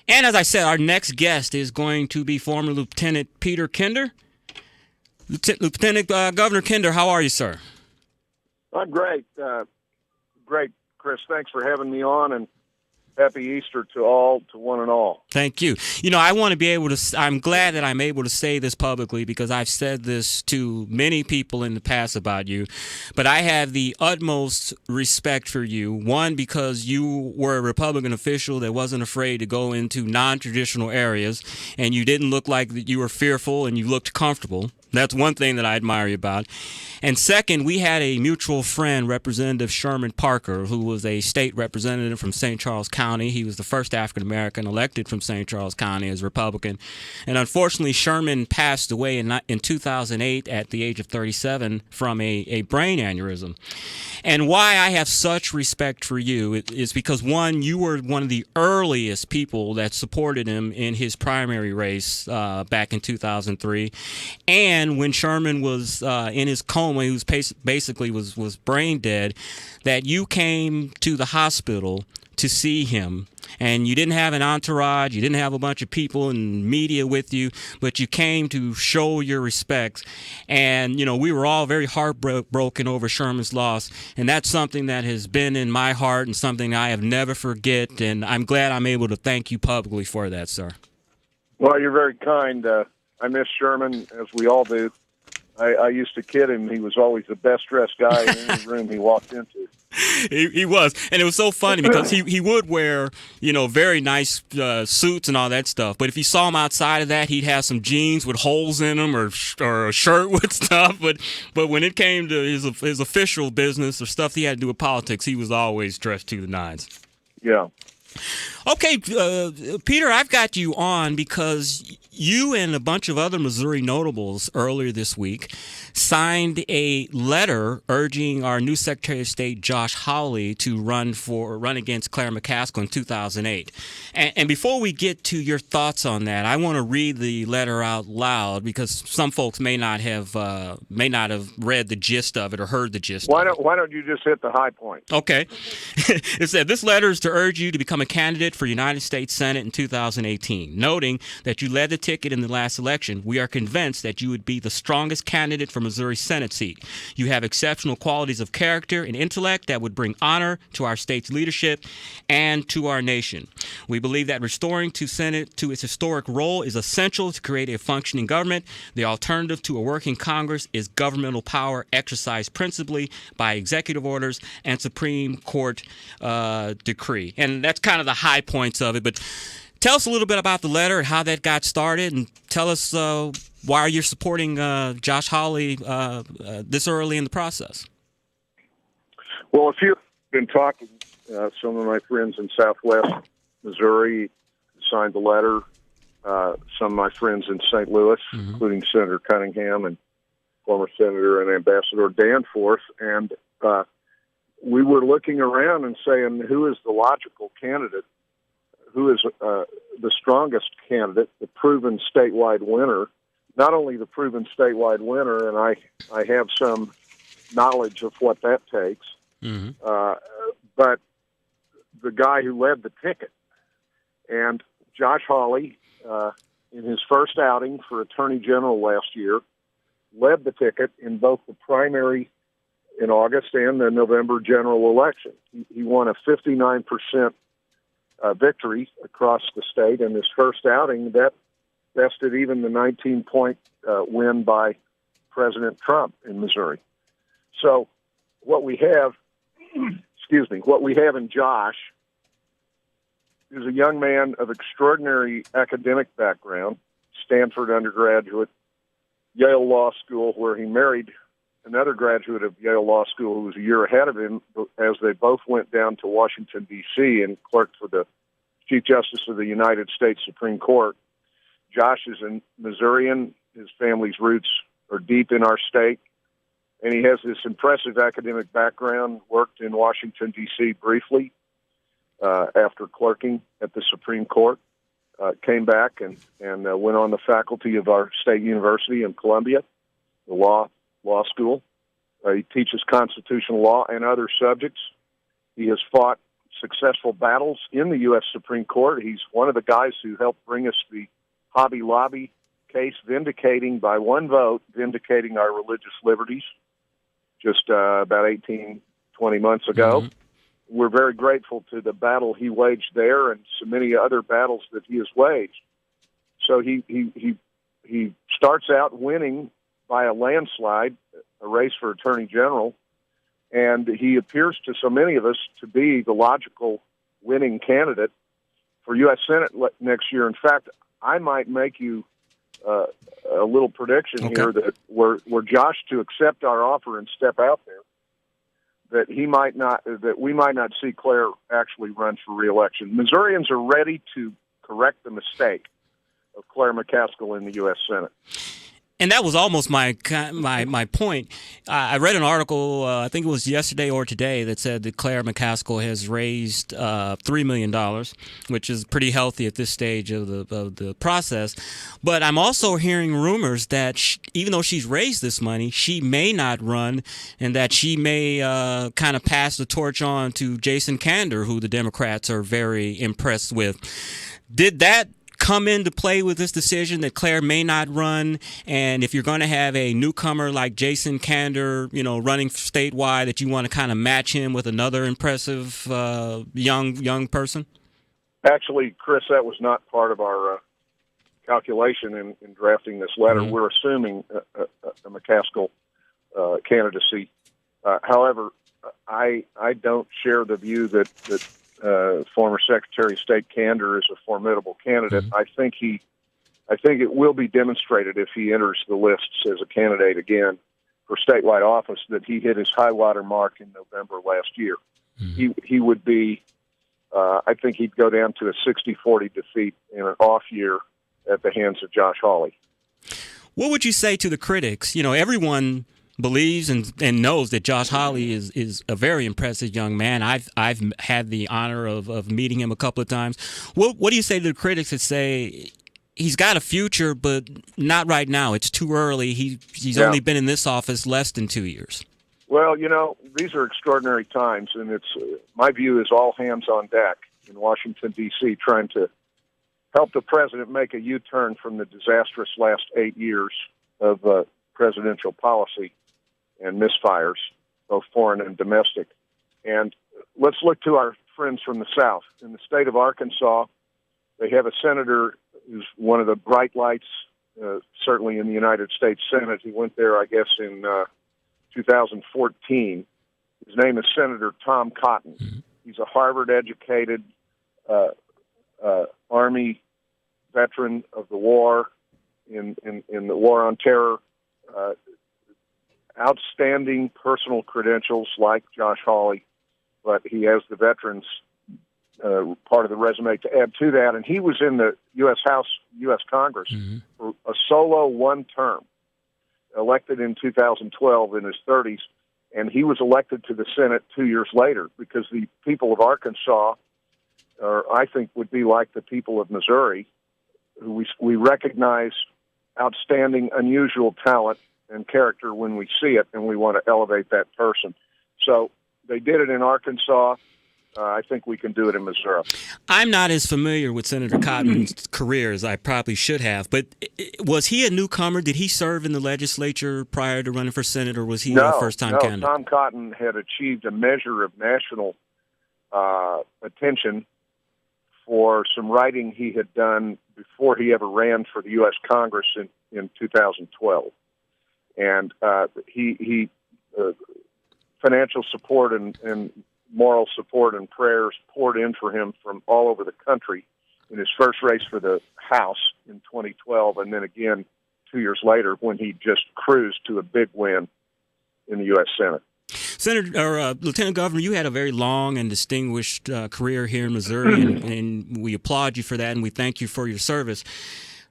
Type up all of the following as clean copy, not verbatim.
And as I said, our next guest is going to be former Lieutenant Peter Kinder. Lieutenant Governor Kinder, how are you, sir? I'm great. Great, Chris. Thanks for having me on, and happy Easter to one and all. Thank you. You know, I want to be able to, I'm glad that I'm able to say this publicly because I've said this to many people in the past about you, but I have the utmost respect for you. One, because you were a Republican official that wasn't afraid to go into non-traditional areas, and you didn't look like that you were fearful, and you looked comfortable. That's one thing that I admire you about. And second, we had a mutual friend, Representative Sherman Parker, who was a state representative from St. Charles County. He was the first African-American elected from St. Charles County as Republican. And unfortunately, Sherman passed away in 2008 at the age of 37 from a brain aneurysm. And why I have such respect for you is because, one, you were one of the earliest people that supported him in his primary race back in 2003. And when Sherman was in his coma, he was basically was brain dead, that you came to the hospital to see him. And you didn't have an entourage, you didn't have a bunch of people and media with you, but you came to show your respects. And, you know, we were all very heartbroken over Sherman's loss. And that's something that has been in my heart and something I have never forget. And I'm glad I'm able to thank you publicly for that, sir. Well, you're very kind. I miss Sherman, as we all do. I used to kid him. He was always the best-dressed guy in any room he walked into. He was. And it was so funny because he would wear, you know, very nice suits and all that stuff. But if you saw him outside of that, he'd have some jeans with holes in them or a shirt with stuff. But when it came to his official business or stuff he had to do with politics, he was always dressed to the nines. Yeah. Okay, Peter, I've got you on because you and a bunch of other Missouri notables earlier this week signed a letter urging our new Secretary of State, Josh Hawley, to run against Claire McCaskill in 2008. And before we get to your thoughts on that, I want to read the letter out loud because some folks may not have read the gist of it or heard the gist of it. Why don't you just hit the high points? Okay. It said, this letter is to urge you to become a candidate for United States Senate in 2018. Noting that you led the ticket in the last election, we are convinced that you would be the strongest candidate for Missouri Senate seat. You have exceptional qualities of character and intellect that would bring honor to our state's leadership and to our nation. We believe that restoring to Senate to its historic role is essential to create a functioning government. The alternative to a working Congress is governmental power exercised principally by executive orders and Supreme Court decree. And that's kind of the high points of it. But tell us a little bit about the letter and how that got started, and tell us why you're supporting Josh Hawley this early in the process. Well, if you've been talking, some of my friends in Southwest Missouri signed the letter. Some of my friends in St. Louis, including Senator Cunningham and former Senator and Ambassador Danforth, and we were looking around and saying, who is the logical candidate? Who is the strongest candidate, the proven statewide winner? Not only the proven statewide winner, and I have some knowledge of what that takes, but the guy who led the ticket. And Josh Hawley, in his first outing for Attorney General last year, led the ticket in both the primary in August and the November general election. He won a 59% victory across the state in his first outing. That bested even the 19-point win by President Trump in Missouri. So what we have, what we have in Josh is a young man of extraordinary academic background, Stanford undergraduate, Yale Law School, where he married another graduate of Yale Law School who was a year ahead of him, as they both went down to Washington, D.C. and clerked for the Chief Justice of the United States Supreme Court. Josh is a Missourian. His family's roots are deep in our state, and he has this impressive academic background, worked in Washington, D.C. briefly after clerking at the Supreme Court, came back and went on the faculty of our state university in Columbia, the law school. He teaches constitutional law and other subjects. He has fought successful battles in the U.S. Supreme Court. He's one of the guys who helped bring us the Hobby Lobby case, vindicating by one vote, vindicating our religious liberties just about 18, 20 months ago. Mm-hmm. We're very grateful to the battle he waged there and so many other battles that he has waged. So he starts out winning by a landslide, a race for Attorney General, and he appears to so many of us to be the logical winning candidate for U.S. Senate next year. In fact, I might make you a little prediction here that were Josh to accept our offer and step out there, that we might not see Claire actually run for re-election. Missourians are ready to correct the mistake of Claire McCaskill in the U.S. Senate. And that was almost my point. I read an article, I think it was yesterday or today, that said that Claire McCaskill has raised $3 million, which is pretty healthy at this stage of the process. But I'm also hearing rumors that even though she's raised this money, she may not run, and that she may kind of pass the torch on to Jason Kander, who the Democrats are very impressed with. Did that come into play with this decision that Claire may not run? And if you're going to have a newcomer like Jason Kander, running statewide, that you want to kind of match him with another impressive young person? Actually, Chris, that was not part of our calculation in drafting this letter. Mm-hmm. We're assuming a McCaskill candidacy. However, I don't share the view that former Secretary of State Kander is a formidable candidate. Mm-hmm. I think it will be demonstrated if he enters the lists as a candidate again for statewide office that he hit his high water mark in November last year. Mm-hmm. He would be, I think he'd go down to a 60-40 defeat in an off year at the hands of Josh Hawley. What would you say to the critics? Everyone believes and knows that Josh Hawley is a very impressive young man. I've had the honor of meeting him a couple of times. What do you say to the critics that say he's got a future, but not right now? It's too early. He's only been in this office less than 2 years. Well, these are extraordinary times, and it's my view is all hands on deck in Washington, D.C., trying to help the president make a U-turn from the disastrous last 8 years of presidential policy and misfires, both foreign and domestic. And let's look to our friends from the South. In the state of Arkansas, they have a senator who's one of the bright lights, certainly in the United States Senate. He went there, I guess, in 2014. His name is Senator Tom Cotton. Mm-hmm. He's a Harvard-educated Army veteran of the war, in the War on Terror, outstanding personal credentials like Josh Hawley, but he has the veterans part of the resume to add to that. And he was in the U.S. House, U.S. Congress mm-hmm. for a solo one term, elected in 2012 in his 30s, and he was elected to the Senate 2 years later because the people of Arkansas, I think, would be like the people of Missouri, who we recognize outstanding, unusual talent and character when we see it, and we want to elevate that person. So they did it in Arkansas. I think we can do it in Missouri. I'm not as familiar with Senator Cotton's career as I probably should have, but was he a newcomer? Did he serve in the legislature prior to running for Senate, or was he a first-time candidate? Tom Cotton had achieved a measure of national attention for some writing he had done before he ever ran for the U.S. Congress in 2012. And he financial support and moral support and prayers poured in for him from all over the country in his first race for the House in 2012, and then again 2 years later when he just cruised to a big win in the U.S. Senate. Lieutenant Governor, you had a very long and distinguished career here in Missouri, and we applaud you for that, and we thank you for your service.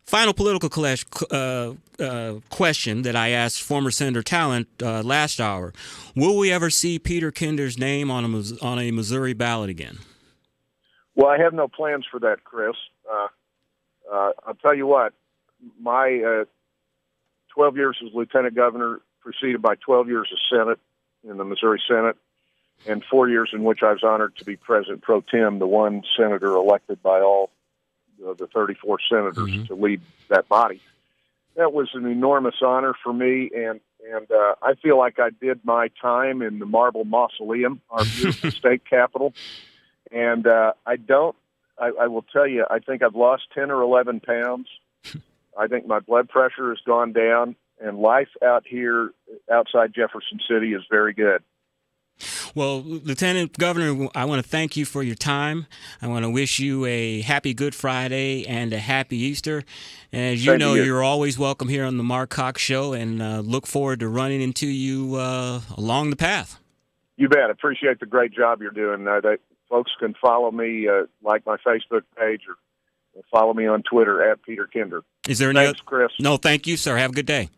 Final political question that I asked former Senator Talent last hour: will we ever see Peter Kinder's name on a Missouri ballot again? Well, I have no plans for that, Chris. I'll tell you what, my 12 years as Lieutenant Governor preceded by 12 years as Senate in the Missouri Senate and 4 years in which I was honored to be President Pro Tem, the one senator elected by all the 34 senators to lead that body. That was an enormous honor for me, and I feel like I did my time in the Marble Mausoleum, our beautiful state capitol. And I will tell you, I think I've lost 10 or 11 pounds. I think my blood pressure has gone down, and life out here outside Jefferson City is very good. Well, Lieutenant Governor, I want to thank you for your time. I want to wish you a happy Good Friday and a happy Easter. As you know, you're always welcome here on the Mark Cox Show, and look forward to running into you along the path. You bet. Appreciate the great job you're doing. Folks can follow me, like my Facebook page, or follow me on Twitter @PeterKinder. Is there any? Thanks, Chris. No, thank you, sir. Have a good day.